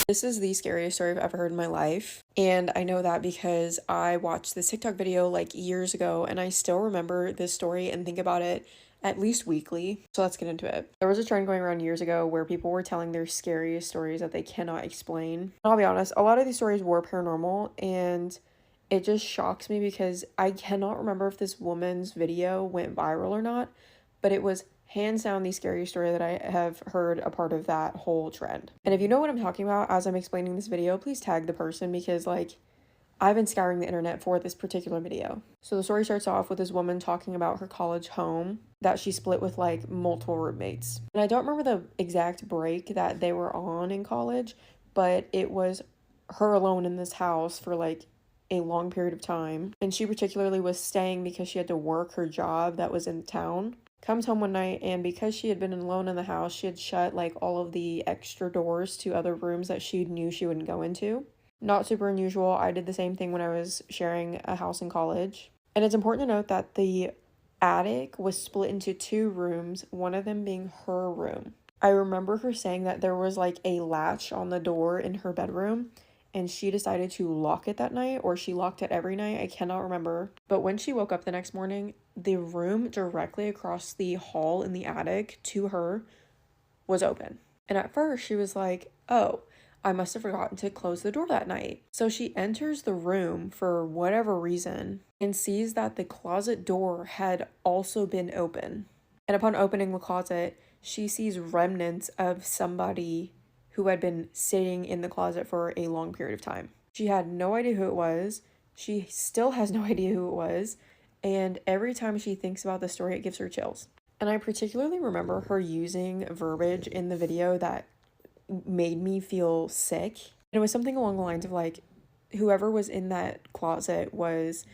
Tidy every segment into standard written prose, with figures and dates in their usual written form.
This is the scariest story I've ever heard in my life. And I know that because I watched this TikTok video like years ago and I still remember this story and think about it at least weekly. So let's get into it. There was a trend going around years ago where people were telling their scariest stories that they cannot explain. I'll be honest, a lot of these stories were paranormal and it just shocks me because I cannot remember if this woman's video went viral or not, but it was hands down the scariest story that I have heard a part of that whole trend. And if you know what I'm talking about as I'm explaining this video, please tag the person because like I've been scouring the internet for this particular video. So the story starts off with this woman talking about her college home that she split with like multiple roommates. And I don't remember the exact break that they were on in college, but it was her alone in this house for like a long period of time. And she particularly was staying because she had to work her job that was in town. Comes home one night, and because she had been alone in the house, she had shut like all of the extra doors to other rooms that she knew she wouldn't go into. Not super unusual. I did the same thing when I was sharing a house in college. And it's important to note that the attic was split into two rooms, one of them being her room. I remember her saying that there was like a latch on the door in her bedroom and she decided to lock it that night, or she locked it every night. I cannot remember. But when she woke up the next morning, the room directly across the hall in the attic to her was open. And at first she was like, oh, I must have forgotten to close the door that night. So she enters the room for whatever reason and sees that the closet door had also been open. And upon opening the closet, she sees remnants of somebody who had been sitting in the closet for a long period of time. She had no idea who it was. She still has no idea who it was. And every time she thinks about the story, it gives her chills. And I particularly remember her using verbiage in the video that made me feel sick. And it was something along the lines of like, whoever was in that closet was,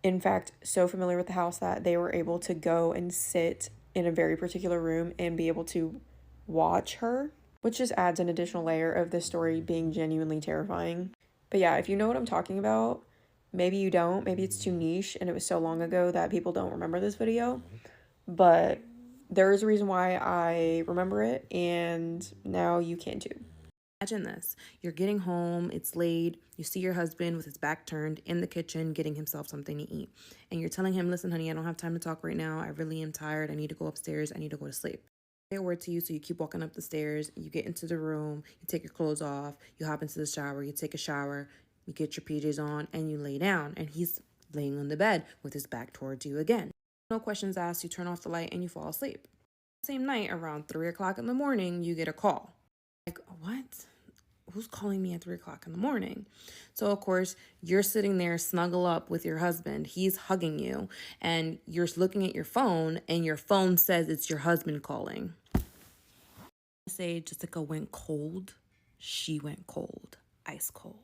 in fact, so familiar with the house that they were able to go and sit in a very particular room and be able to watch her, which just adds an additional layer of this story being genuinely terrifying. But yeah, if you know what I'm talking about, maybe you don't, maybe it's too niche and it was so long ago that people don't remember this video, but there is a reason why I remember it and now you can too. Imagine this. You're getting home, it's late, you see your husband with his back turned in the kitchen getting himself something to eat. And you're telling him, listen, honey, I don't have time to talk right now. I really am tired. I need to go upstairs. I need to go to sleep. Say a word to you, so you keep walking up the stairs. You get into the room, you take your clothes off, you hop into the shower, you take a shower, you get your PJs on, and you lay down. And he's laying on the bed with his back towards you again. No questions asked, you turn off the light and you fall asleep. Same night, around 3 o'clock in the morning, you get a call. Like, what? Who's calling me at 3 o'clock in the morning? So, of course, you're sitting there snuggle up with your husband. He's hugging you, and you're looking at your phone, and your phone says it's your husband calling. I say Jessica went cold. She went cold, ice cold.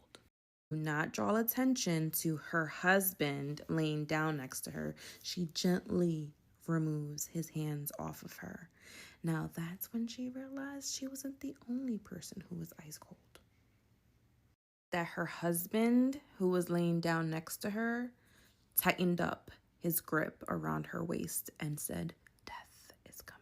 Do not draw attention to her husband laying down next to her. She gently removes his hands off of her. Now, that's when she realized she wasn't the only person who was ice cold. That her husband, who was laying down next to her, tightened up his grip around her waist and said, death is coming.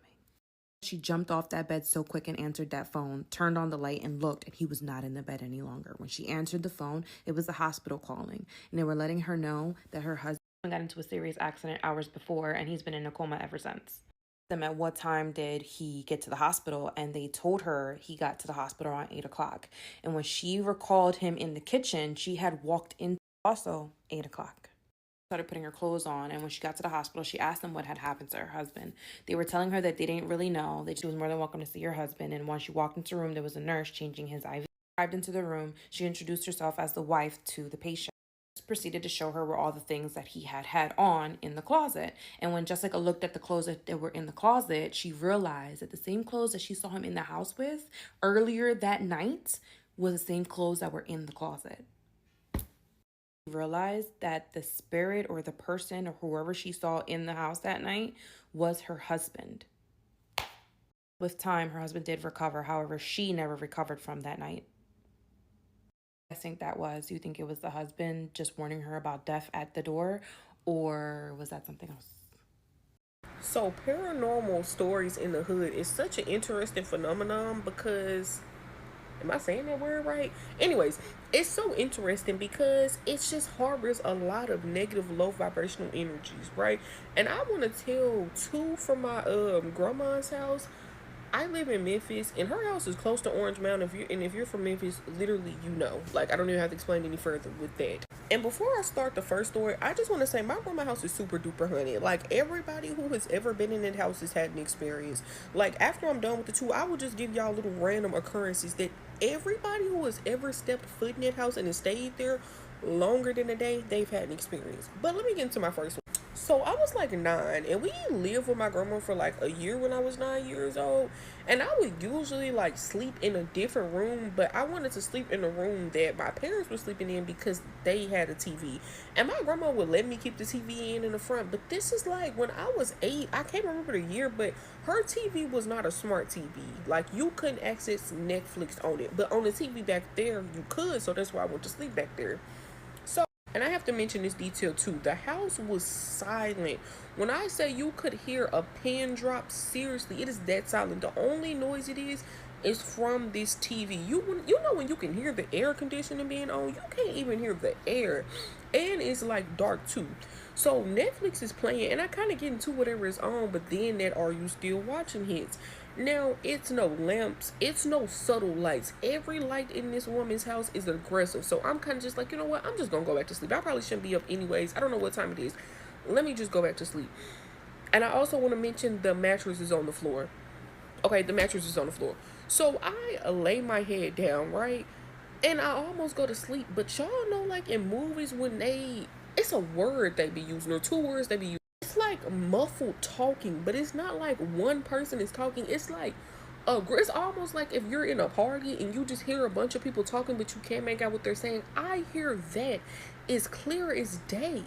She jumped off that bed so quick and answered that phone, turned on the light and looked, and he was not in the bed any longer. When she answered the phone, it was the hospital calling, and they were letting her know that her husband got into a serious accident hours before, and he's been in a coma ever since. Them at what time did he get to the hospital, and they told her he got to the hospital around 8 o'clock. And when she recalled him in the kitchen, she had walked in also 8 o'clock. Started putting her clothes on, and when she got to the hospital, she asked them what had happened to her husband. They were telling her that they didn't really know, that she was more than welcome to see her husband. And when she walked into the room, there was a nurse changing his IV. Arrived into the room, she introduced herself as the wife to the patient. Proceeded to show her where all the things that he had on in the closet. And when Jessica looked at the clothes that were in the closet, she realized that the same clothes that she saw him in the house with earlier that night was the same clothes that were in the closet. She realized that the spirit or the person or whoever she saw in the house that night was her husband. With time, her husband did recover. However, she never recovered from that night. I think that was, do you think it was the husband just warning her about death at the door, or was that something else? So paranormal stories in the hood is such an interesting phenomenon because Am I saying that word right? Anyways, it's so interesting because it just harbors a lot of negative, low vibrational energies, right? And I want to tell two from my grandma's house. I live in Memphis, and her house is close to Orange Mountain. If you're from Memphis, literally, you know. Like, I don't even have to explain any further with that. And before I start the first story, I just want to say my grandma house is super duper honey. Like, everybody who has ever been in that house has had an experience. Like, after I'm done with the two, I will just give y'all little random occurrences that everybody who has ever stepped foot in that house and has stayed there longer than a day, they've had an experience. But let me get into my first one. So I was like 9, and we lived with my grandma for like a year when I was 9 years old. And I would usually like sleep in a different room, but I wanted to sleep in the room that my parents were sleeping in because they had a TV. And my grandma would let me keep the TV in the front. But this is like when I was 8, I can't remember the year, but her TV was not a smart TV. Like, you couldn't access Netflix on it, but on the TV back there you could. So that's why I went to sleep back there. So, and I have to mention this detail too. The house was silent. When I say you could hear a pin drop, seriously, it is that silent. The only noise it is from this TV. You know when you can hear the air conditioning being on, you can't even hear the air, and it's like dark too. So Netflix is playing, and I kind of get into whatever is on, but then that "Are you still watching?" hits. Now, it's no lamps, it's no subtle lights. Every light in this woman's house is aggressive. So I'm kind of just like, you know what? I'm just going to go back to sleep. I probably shouldn't be up anyways. I don't know what time it is. Let me just go back to sleep. And I also want to mention the mattress is on the floor. Okay, the mattress is on the floor. So I lay my head down, right? And I almost go to sleep. But y'all know, like in movies, when it's a word they be using, or two words they be using. It's like muffled talking, but it's not like one person is talking. It's like it's almost like if you're in a party and you just hear a bunch of people talking, but you can't make out what they're saying. I hear that as clear as day.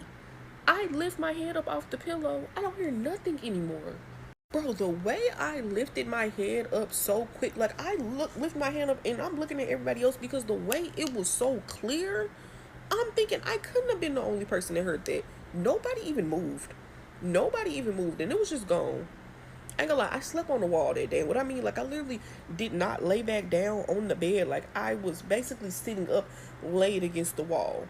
I lift my head up off the pillow. I don't hear nothing anymore. Bro, the way I lifted my head up so quick, like lift my hand up and I'm looking at everybody else because the way it was so clear, I'm thinking I couldn't have been the only person that heard that. Nobody even moved. Nobody even moved, and it was just gone. I ain't gonna lie, I slept on the wall that day. What I mean, like, I literally did not lay back down on the bed. Like, I was basically sitting up, laid against the wall.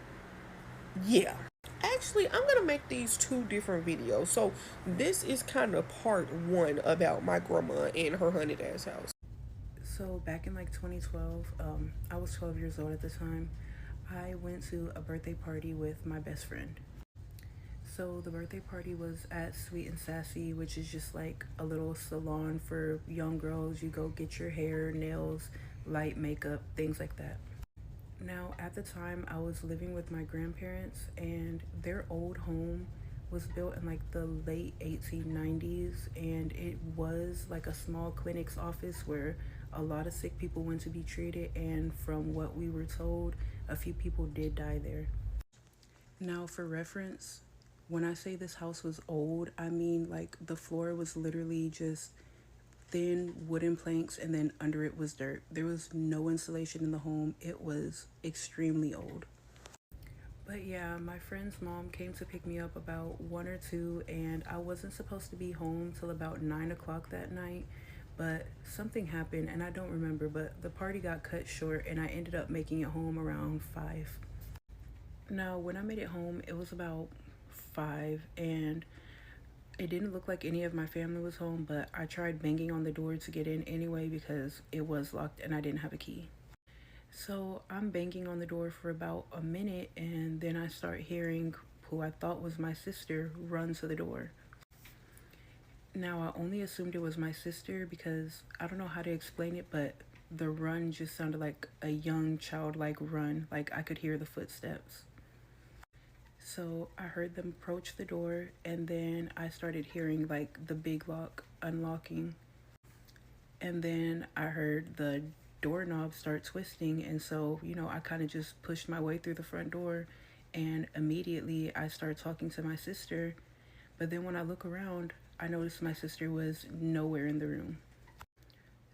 Yeah. Actually, I'm gonna make these two different videos. So, this is kind of part one about my grandma and her haunted ass house. So back in like 2012, I was 12 years old at the time. I went to a birthday party with my best friend. So the birthday party was at Sweet and Sassy, which is just like a little salon for young girls. You go get your hair, nails, light makeup, things like that. Now, at the time, I was living with my grandparents, and their old home was built in like the late 1890s, and it was like a small clinic's office where a lot of sick people went to be treated. And from what we were told, a few people did die there. Now, for reference, when I say this house was old, I mean like the floor was literally just thin wooden planks, and then under it was dirt. There was no insulation in the home. It was extremely old. But yeah, my friend's mom came to pick me up about 1 or 2, and I wasn't supposed to be home till about 9 o'clock that night. But something happened, and I don't remember, but the party got cut short, and I ended up making it home around 5. Now, when I made it home, it was about 5, and it didn't look like any of my family was home, but I tried banging on the door to get in anyway because it was locked and I didn't have a key. So I'm banging on the door for about a minute, and then I start hearing who I thought was my sister run to the door. Now, I only assumed it was my sister because I don't know how to explain it, but the run just sounded like a young childlike run. Like I could hear the footsteps. So I heard them approach the door, and then I started hearing like the big lock unlocking. And then I heard the doorknob start twisting. And so, I kind of just pushed my way through the front door, and immediately I started talking to my sister. But then when I look around, I noticed my sister was nowhere in the room.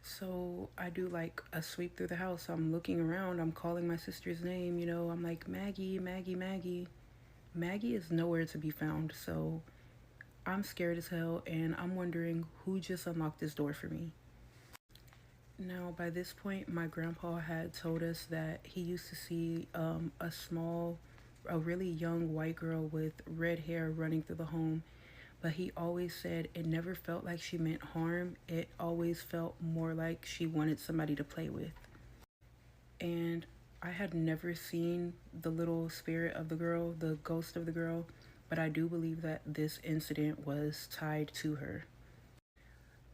So I do like a sweep through the house. I'm looking around, I'm calling my sister's name, I'm like, Maggie, Maggie, Maggie. Maggie is nowhere to be found, so I'm scared as hell, and I'm wondering who just unlocked this door for me. Now, by this point, my grandpa had told us that he used to see a really young white girl with red hair running through the home. But he always said it never felt like she meant harm. It always felt more like she wanted somebody to play with. And I had never seen the little spirit of the girl, the ghost of the girl, but I do believe that this incident was tied to her.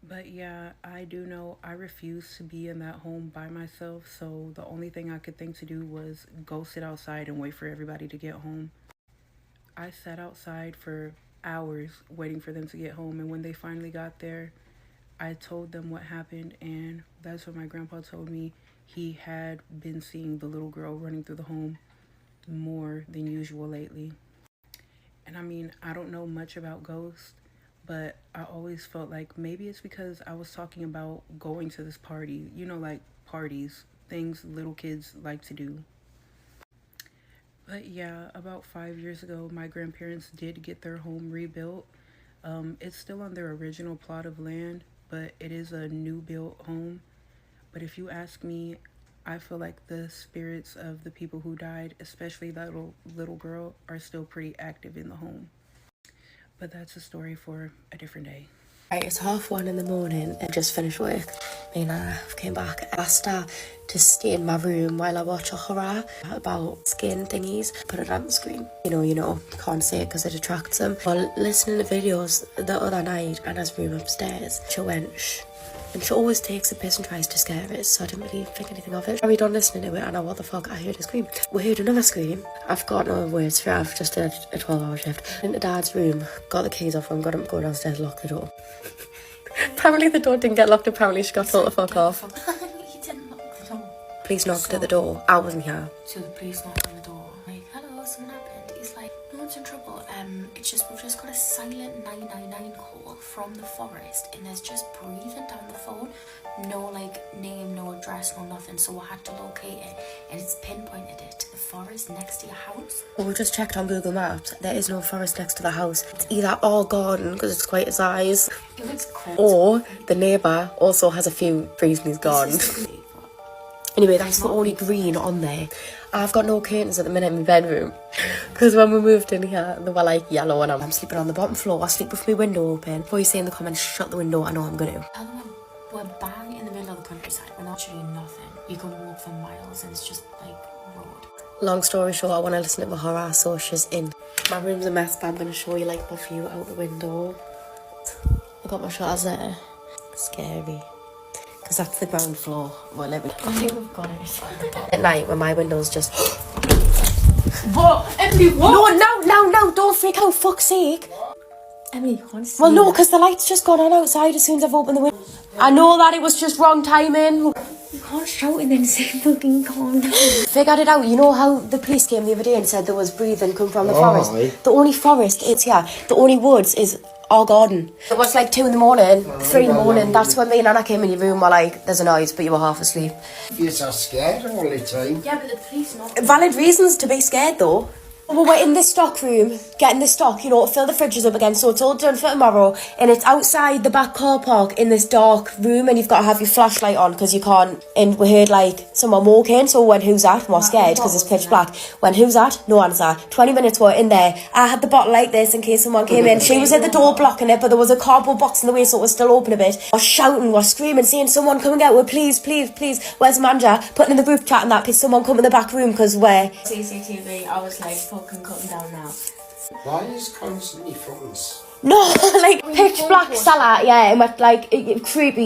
But yeah, I do know I refused to be in that home by myself, so the only thing I could think to do was go sit outside and wait for everybody to get home. I sat outside for hours waiting for them to get home, and when they finally got there, I told them what happened, and that's what my grandpa told me. He had been seeing the little girl running through the home more than usual lately. And I mean, I don't know much about ghosts, but I always felt like maybe it's because I was talking about going to this party, like parties, things little kids like to do. But yeah, about 5 years ago, my grandparents did get their home rebuilt. It's still on their original plot of land, but it is a new built home. But if you ask me, I feel like the spirits of the people who died, especially that little girl, are still pretty active in the home. But that's a story for a different day. Right, it's 1:30 in the morning. I just finished work. Me and I came back. I asked her to stay in my room while I watch a horror about skin thingies. Put it on the screen. Can't say it because it attracts them. While listening to videos the other night in his room upstairs, she went shh. And she always takes a piss and tries to scare us, so I didn't really think anything of it. I done listening to it, and I know what the fuck, I heard a scream. We heard another scream. I've got no words for it, I've just did a 12-hour shift. Into Dad's room, got the keys off him, got him to go downstairs, locked the door. Apparently the door didn't get locked, apparently she got told the fuck off. He didn't lock the door. Police knocked at the door, I wasn't here. So the police knocked on the door. Like, hello, something happened. He's like, no one's in trouble. We've just got a silent 999 call from the forest, and there's just breathing down the phone. No name, no address, no nothing. So I had to locate it, and it's pinpointed it to the forest next to your house. Well, we just checked on Google Maps. There is no forest next to the house. It's either all garden because it's quite a size, or the neighbour also has a few trees in his garden. Anyway, that's the only green on there. I've got no curtains at the minute in my bedroom because when we moved in here, they were yellow, and I'm sleeping on the bottom floor. I sleep with my window open. Before you say in the comments, shut the window, I know I'm going to. Tell them we're bang in the middle of the countryside. We're not doing nothing. You can walk for miles, and it's just road. Long story short, I want to listen to the horror, so she's in. My room's a mess, but I'm going to show you my view out the window. I got my shutters there. Scary. Because that's the ground floor. Well, I think we've got it. At night, when my window's just... What? Emily, what? No, don't freak out, fuck's sake. Emily, you can't see. Well, no, because the light's just gone on outside as soon as I've opened the window. I know that it was just wrong timing. You can't shout and then say fucking calm down. Figured it out. You know how the police came the other day and said there was breathing come from the forest? The only forest is here. The only woods is our garden. It was 2 in the morning, 3 in the morning. That's when me and Anna came in your room. We're there's a noise, but you were half asleep. You're so scared all the time. Yeah, but the police not. Valid reasons to be scared though. We were in the stock room, getting the stock, fill the fridges up again, so it's all done for tomorrow, and it's outside the back car park in this dark room, and you've got to have your flashlight on, because you can't, and we heard, someone walking, so when who's that, we're scared, because it's pitch black. When who's that, no answer. 20 minutes we're in there. I had the bottle like this in case someone came in. She was at the door blocking it, but there was a cardboard box in the way, so it was still open a bit. We're shouting, we're screaming, saying, someone come and get her, please, please, please. Where's the manager? Putting in the group chat and that, please someone come in the back room, because we're... CCTV, I was fucking cutting down now. Why is constantly phones? No, pitch black cellar, yeah, and with creepy.